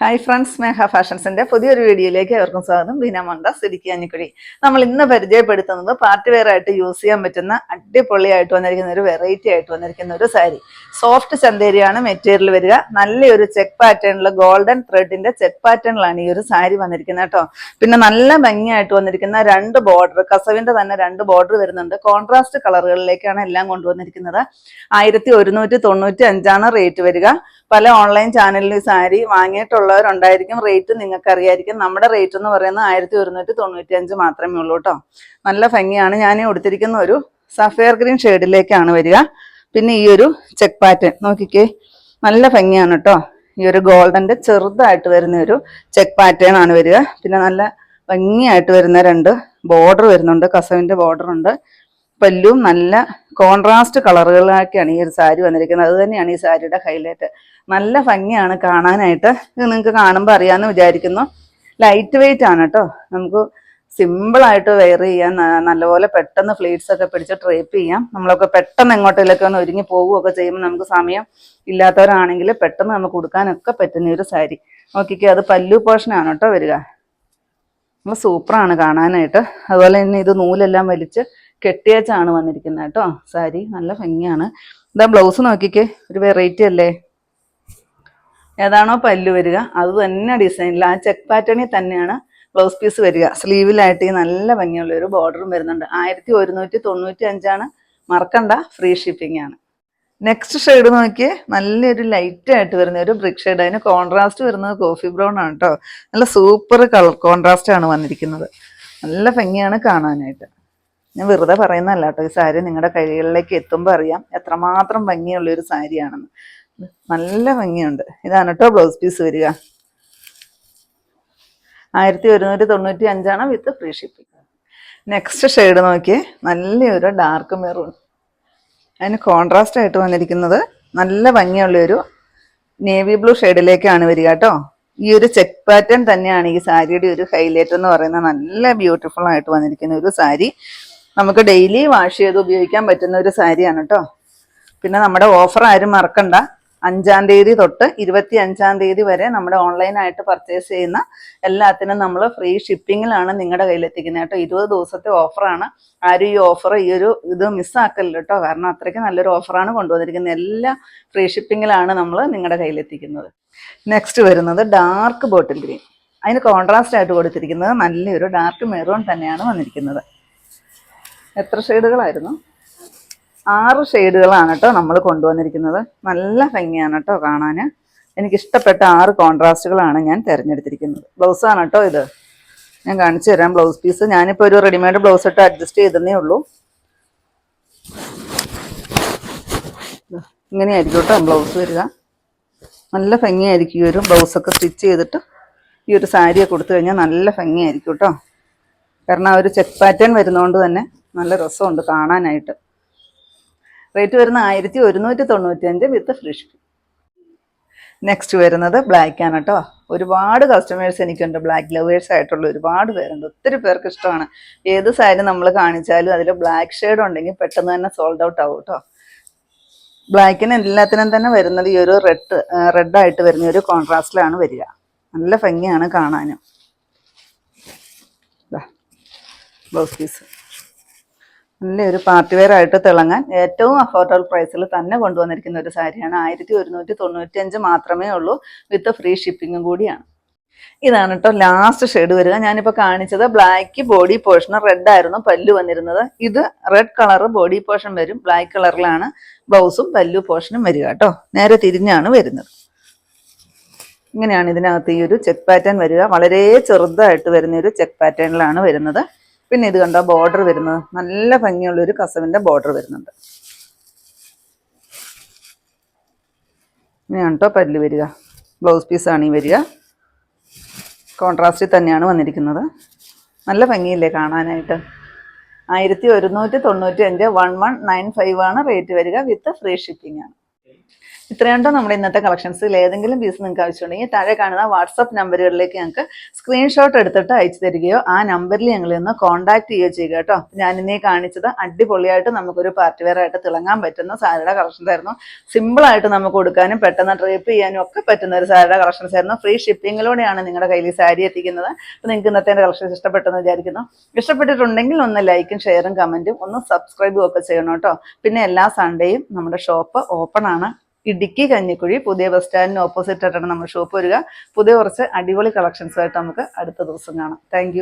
Hi friends, സ്നേഹ ഫാഷൻസിന്റെ പുതിയൊരു വീഡിയോയിലേക്ക് അവർക്കും സ്വാഗതം. ബീന മോഹൻദാസ്, ഇടുക്കി അഞ്ഞിക്കുഴി. നമ്മൾ ഇന്ന് പരിചയപ്പെടുത്തുന്നത് പാർട്ടി വെയർ ആയിട്ട് യൂസ് ചെയ്യാൻ പറ്റുന്ന അടിപൊളിയായിട്ട് വന്നിരിക്കുന്ന ഒരു വെറൈറ്റി ആയിട്ട് വന്നിരിക്കുന്ന ഒരു സാരി. സോഫ്റ്റ് ചന്തേരിയാണ് മെറ്റീരിയൽ വരിക. നല്ലൊരു ചെക്ക് പാറ്റേണിൽ ഗോൾഡൻ ത്രെഡിന്റെ ചെക്ക് പാറ്റേണിലാണ് ഈ ഒരു സാരി വന്നിരിക്കുന്നത് കേട്ടോ. പിന്നെ നല്ല ഭംഗിയായിട്ട് വന്നിരിക്കുന്ന രണ്ട് ബോർഡർ, കസവിന്റെ തന്നെ രണ്ട് ബോർഡർ വരുന്നുണ്ട്. കോൺട്രാസ്റ്റ് കളറുകളിലേക്കാണ് എല്ലാം കൊണ്ടുവന്നിരിക്കുന്നത്. 1195 റേറ്റ് വരിക. പല ഓൺലൈൻ ചാനലിൽ സാരി വാങ്ങിയിട്ടുള്ളവരുണ്ടായിരിക്കും, റേറ്റ് നിങ്ങൾക്ക് അറിയായിരിക്കും. നമ്മുടെ റേറ്റ് എന്ന് പറയുന്നത് 1195 മാത്രമേ ഉള്ളൂ കേട്ടോ. നല്ല ഭംഗിയാണ്. ഞാൻ കൊടുത്തിരിക്കുന്ന ഒരു സഫയർ ഗ്രീൻ ഷെയ്ഡിലേക്കാണ് വരിക. പിന്നെ ഈ ഒരു ചെക്ക് പാറ്റേൺ നോക്കിക്കേ, നല്ല ഭംഗിയാണ് കേട്ടോ. ഈ ഒരു ഗോൾഡന്റെ ചെറുതായിട്ട് വരുന്ന ഒരു ചെക്ക് പാറ്റേൺ ആണ് വരിക. പിന്നെ നല്ല ഭംഗിയായിട്ട് വരുന്ന രണ്ട് ബോർഡർ വരുന്നുണ്ട്, കസവിന്റെ ബോർഡർ ഉണ്ട്. പല്ലും നല്ല കോൺട്രാസ്റ്റ് കളറുകളിലൊക്കെയാണ് ഈ ഒരു സാരി വന്നിരിക്കുന്നത്. അത് തന്നെയാണ് ഈ സാരിയുടെ ഹൈലൈറ്റ്. നല്ല ഭംഗിയാണ് കാണാനായിട്ട്. ഇത് നിങ്ങൾക്ക് കാണുമ്പോൾ അറിയാമെന്ന് വിചാരിക്കുന്നു. ലൈറ്റ് വെയിറ്റ് ആണ് കേട്ടോ. നമുക്ക് സിമ്പിളായിട്ട് വെയർ ചെയ്യാൻ, നല്ലപോലെ പെട്ടെന്ന് ഫ്ലീറ്റ്സ് ഒക്കെ പിടിച്ച് ഡ്രേപ്പ് ചെയ്യാം. നമ്മളൊക്കെ പെട്ടെന്ന് എങ്ങോട്ടേലൊക്കെ ഒന്ന് ഒരുങ്ങി പോവുകയൊക്കെ ചെയ്യുമ്പോൾ നമുക്ക് സമയം ഇല്ലാത്തവരാണെങ്കിൽ പെട്ടെന്ന് നമുക്ക് കൊടുക്കാനൊക്കെ പറ്റുന്ന ഒരു സാരി. നോക്കിക്കേ, അത് പല്ലു പോർഷനാണ് കേട്ടോ വരിക. നമ്മൾ സൂപ്പറാണ് കാണാനായിട്ട്. അതുപോലെ തന്നെ ഇത് നൂലെല്ലാം വലിച്ച് കെട്ടിയേച്ചാണ് വന്നിരിക്കുന്നത് കേട്ടോ സാരി. നല്ല ഭംഗിയാണ്. ഇതാ ബ്ലൗസ് നോക്കിക്കേ, ഒരു വെറൈറ്റി അല്ലേ. ഏതാണോ പല്ലു വരിക അത് തന്നെ ഡിസൈനിൽ ആ ചെക്ക് പാറ്റേണിൽ തന്നെയാണ് ബ്ലൗസ് പീസ് വരിക. സ്ലീവിലായിട്ട് ഈ നല്ല ഭംഗിയുള്ള ഒരു ബോർഡറും വരുന്നുണ്ട്. 1195 മറക്കണ്ട, ഫ്രീ ഷിപ്പിംഗ് ആണ്. നെക്സ്റ്റ് ഷെയ്ഡ് നോക്കിയേ, നല്ലൊരു ലൈറ്റ് ആയിട്ട് വരുന്ന ഒരു ബ്രിക്ക് ഷെയ്ഡ്. അതിന് കോൺട്രാസ്റ്റ് വരുന്നത് കോഫി ബ്രൗൺ ആണ് കേട്ടോ. നല്ല സൂപ്പർ കളർ കോൺട്രാസ്റ്റ് ആണ് വന്നിരിക്കുന്നത്. നല്ല ഭംഗിയാണ് കാണാനായിട്ട്. ഞാൻ വെറുതെ പറയുന്നതല്ല കേട്ടോ. ഈ സാരി നിങ്ങളുടെ കൈകളിലേക്ക് എത്തുമ്പോൾ അറിയാം എത്രമാത്രം ഭംഗിയുള്ള ഒരു സാരിയാണെന്ന്. നല്ല ഭംഗിയുണ്ട്. ഇതാണ് കേട്ടോ ബ്ലൗസ് പീസ് വരിക. 1195 വിത്ത് ഫ്രീ ഷിപ്പിംഗ്. നെക്സ്റ്റ് ഷെയ്ഡ് നോക്കിയേ, നല്ലൊരു ഡാർക്ക് മെറൂൺ. അതിന് കോൺട്രാസ്റ്റ് ആയിട്ട് വന്നിരിക്കുന്നത് നല്ല ഭംഗിയുള്ളൊരു നേവി ബ്ലൂ ഷെയ്ഡിലേക്കാണ് വരിക കേട്ടോ. ഈ ഒരു ചെക്ക് പാറ്റേൺ തന്നെയാണ് ഈ സാരിയുടെ ഒരു ഹൈലൈറ്റ് എന്ന് പറയുന്നത്. നല്ല ബ്യൂട്ടിഫുൾ ആയിട്ട് വന്നിരിക്കുന്ന ഒരു സാരി. നമുക്ക് ഡെയിലി വാഷ് ചെയ്ത് ഉപയോഗിക്കാൻ പറ്റുന്ന ഒരു സാരിയാണ് കേട്ടോ. പിന്നെ നമ്മുടെ ഓഫർ ആരും മറക്കണ്ട. 5-ാം തീയതി തൊട്ട് 25-ാം തീയതി വരെ നമ്മുടെ ഓൺലൈനായിട്ട് പർച്ചേസ് ചെയ്യുന്ന എല്ലാത്തിനും നമ്മൾ ഫ്രീ ഷിപ്പിങ്ങിലാണ് നിങ്ങളുടെ കയ്യിലെത്തിക്കുന്നത് കേട്ടോ. 20 ദിവസത്തെ ഓഫറാണ്. ആരും ഈ ഓഫർ ഇത് മിസ്സാക്കല്ലോ കേട്ടോ. കാരണം അത്രയ്ക്ക് നല്ലൊരു ഓഫറാണ് കൊണ്ടുവന്നിരിക്കുന്നത്. എല്ലാം ഫ്രീ ഷിപ്പിങ്ങിലാണ് നമ്മൾ നിങ്ങളുടെ കയ്യിലെത്തിക്കുന്നത്. നെക്സ്റ്റ് വരുന്നത് ഡാർക്ക് ബോട്ടിൽ ഗ്രീൻ. അതിന് കോൺട്രാസ്റ്റ് ആയിട്ട് കൊടുത്തിരിക്കുന്നത് നല്ലൊരു ഡാർക്ക് മെറൂൺ തന്നെയാണ് വന്നിരിക്കുന്നത്. എത്ര ഷെയ്ഡുകളായിരുന്നു? 6 ഷെയ്ഡുകളാണ് കേട്ടോ നമ്മൾ കൊണ്ടുവന്നിരിക്കുന്നത്. നല്ല ഭംഗിയാണ് കേട്ടോ കാണാൻ. എനിക്കിഷ്ടപ്പെട്ട 6 കോൺട്രാസ്റ്റുകളാണ് ഞാൻ തിരഞ്ഞെടുത്തിരിക്കുന്നത്. ബ്ലൗസാണ് കേട്ടോ ഇത്. ഞാൻ കാണിച്ചു തരാം ബ്ലൗസ് പീസ്. ഞാനിപ്പോൾ ഒരു റെഡിമെയ്ഡ് ബ്ലൗസ് ഇട്ട് അഡ്ജസ്റ്റ് ചെയ്തതേ ഉള്ളൂ. ഇങ്ങനെയായിരിക്കും കേട്ടോ ബ്ലൗസ് വരിക. നല്ല ഭംഗിയായിരിക്കും. ഈ ഒരു ബ്ലൗസൊക്കെ സ്റ്റിച്ച് ചെയ്തിട്ട് ഈ ഒരു സാരിയൊക്കെ കൊടുത്തു കഴിഞ്ഞാൽ നല്ല ഭംഗിയായിരിക്കും കേട്ടോ. കാരണം ആ ഒരു ചെക്ക് പാറ്റേൺ വരുന്നതുകൊണ്ട് തന്നെ നല്ല രസമുണ്ട് കാണാനായിട്ട്. റേറ്റ് വരുന്ന 1195 വിത്ത് ഫ്രീ ഷിപ്പിംഗ്. നെക്സ്റ്റ് വരുന്നത് ബ്ലാക്ക് ആണ് കേട്ടോ. ഒരുപാട് കസ്റ്റമേഴ്സ് എനിക്കുണ്ട്, ബ്ലാക്ക് ലവേഴ്സ് ആയിട്ടുള്ള ഒരുപാട് പേരുണ്ട്. ഒത്തിരി പേർക്ക് ഇഷ്ടമാണ്. ഏത് സാരി നമ്മൾ കാണിച്ചാലും അതിൽ ബ്ലാക്ക് ഷെയ്ഡ് ഉണ്ടെങ്കിൽ പെട്ടെന്ന് തന്നെ സോൾഡ് ഔട്ട് ആവും കേട്ടോ. ബ്ലാക്കിന് എല്ലാത്തിനും തന്നെ വരുന്നത് ഈ ഒരു റെഡായിട്ട് വരുന്ന ഒരു കോൺട്രാസ്റ്റിലാണ് വരിക. നല്ല ഭംഗിയാണ് കാണാനും. ബ്ലൗസ് പീസ് നല്ലൊരു പാർട്ടി വെയർ ആയിട്ട് തിളങ്ങാൻ ഏറ്റവും അഫോർഡബിൾ പ്രൈസിൽ തന്നെ കൊണ്ടുവന്നിരിക്കുന്ന ഒരു സാരിയാണ്. 1195 മാത്രമേ ഉള്ളൂ, വിത്ത് ഫ്രീ ഷിപ്പിങ്ങും കൂടിയാണ്. ഇതാണ് കേട്ടോ ലാസ്റ്റ് ഷെയ്ഡ് വരിക. ഞാനിപ്പോൾ കാണിച്ചത് ബ്ലാക്ക് ബോഡി പോർഷൻ, റെഡ് ആയിരുന്നു പല്ലു വന്നിരുന്നത്. ഇത് റെഡ് കളർ ബോഡി പോർഷൻ വരും, ബ്ലാക്ക് കളറിലാണ് ബ്ലൗസും പല്ലു പോർഷനും വരിക കേട്ടോ. നേരെ തിരിഞ്ഞാണ് വരുന്നത്. ഇങ്ങനെയാണ് ഇതിനകത്ത് ഈ ഒരു ചെക്ക് പാറ്റേൺ വരിക. വളരെ ചെറുതായിട്ട് വരുന്ന ഒരു ചെക്ക് പാറ്റേണിലാണ് വരുന്നത്. പിന്നെ ഇത് കണ്ടോ ബോർഡർ വരുന്നത് നല്ല ഭംഗിയുള്ളൊരു കസവിന്റെ ബോർഡർ വരുന്നുണ്ട്. ഇങ്ങനെയാണ് കേട്ടോ പല്ല് വരിക. ബ്ലൗസ് പീസാണ് ഈ വരിക. കോൺട്രാസ്റ്റിൽ തന്നെയാണ് വന്നിരിക്കുന്നത്. നല്ല ഭംഗിയില്ലേ കാണാനായിട്ട്. 1195 1195 റേറ്റ് വരിക, വിത്ത് ഫ്രീ ഷിപ്പിംഗ് ആണ്. ഇത്രയുണ്ടോ നമ്മുടെ ഇന്നത്തെ കളക്ഷൻസിൽ ഏതെങ്കിലും പീസ് നിങ്ങൾക്ക് ആവശ്യമുണ്ടെങ്കിൽ താഴെ കാണുന്ന വാട്സപ്പ് നമ്പറുകളിലേക്ക് ഞങ്ങൾക്ക് സ്ക്രീൻഷോട്ട് എടുത്തിട്ട് അയച്ചു തരികയോ ആ നമ്പറിൽ ഞങ്ങളിൽ നിന്ന് കോൺടാക്ട് ചെയ്യുകയോ ചെയ്യുക കേട്ടോ. ഞാൻ ഇന്നീ കാണിച്ചത് അടിപൊളിയായിട്ട് നമുക്കൊരു പാർട്ടി വെയർ ആയിട്ട് തിളങ്ങാൻ പറ്റുന്ന സാരിയുടെ കളക്ഷൻസ് ആയിരുന്നു. സിമ്പിളായിട്ട് നമുക്ക് കൊടുക്കാനും പെട്ടെന്ന് ഡ്രേപ്പ് ചെയ്യാനും ഒക്കെ പറ്റുന്ന ഒരു സാരിയുടെ കളക്ഷൻസ് ആയിരുന്നു. ഫ്രീ ഷിപ്പിങ്ങിലൂടെയാണ് നിങ്ങളുടെ കയ്യിൽ ഈ സാരി എത്തിക്കുന്നത്. അപ്പോൾ നിങ്ങൾക്ക് ഇന്നത്തെ കളക്ഷൻസ് ഇഷ്ടപ്പെട്ടെന്ന് വിചാരിക്കുന്നു. ഇഷ്ടപ്പെട്ടിട്ടുണ്ടെങ്കിൽ ഒന്ന് ലൈക്കും ഷെയറും കമൻറ്റും ഒന്ന് സബ്സ്ക്രൈബും ഒക്കെ ചെയ്യണം കേട്ടോ. പിന്നെ എല്ലാ സൺഡേയും നമ്മുടെ ഷോപ്പ് ഓപ്പൺ ആണ്. ഇടുക്കി കഞ്ഞിക്കുഴി പുതിയ ബസ് സ്റ്റാൻഡിന് ഓപ്പോസിറ്റ് ആയിട്ടാണ് നമ്മുടെ ഷോപ്പ് വരിക. പുതിയ കുറച്ച് അടിപൊളി കളക്ഷൻസ് ആയിട്ട് നമുക്ക് അടുത്ത ദിവസം കാണാം. താങ്ക്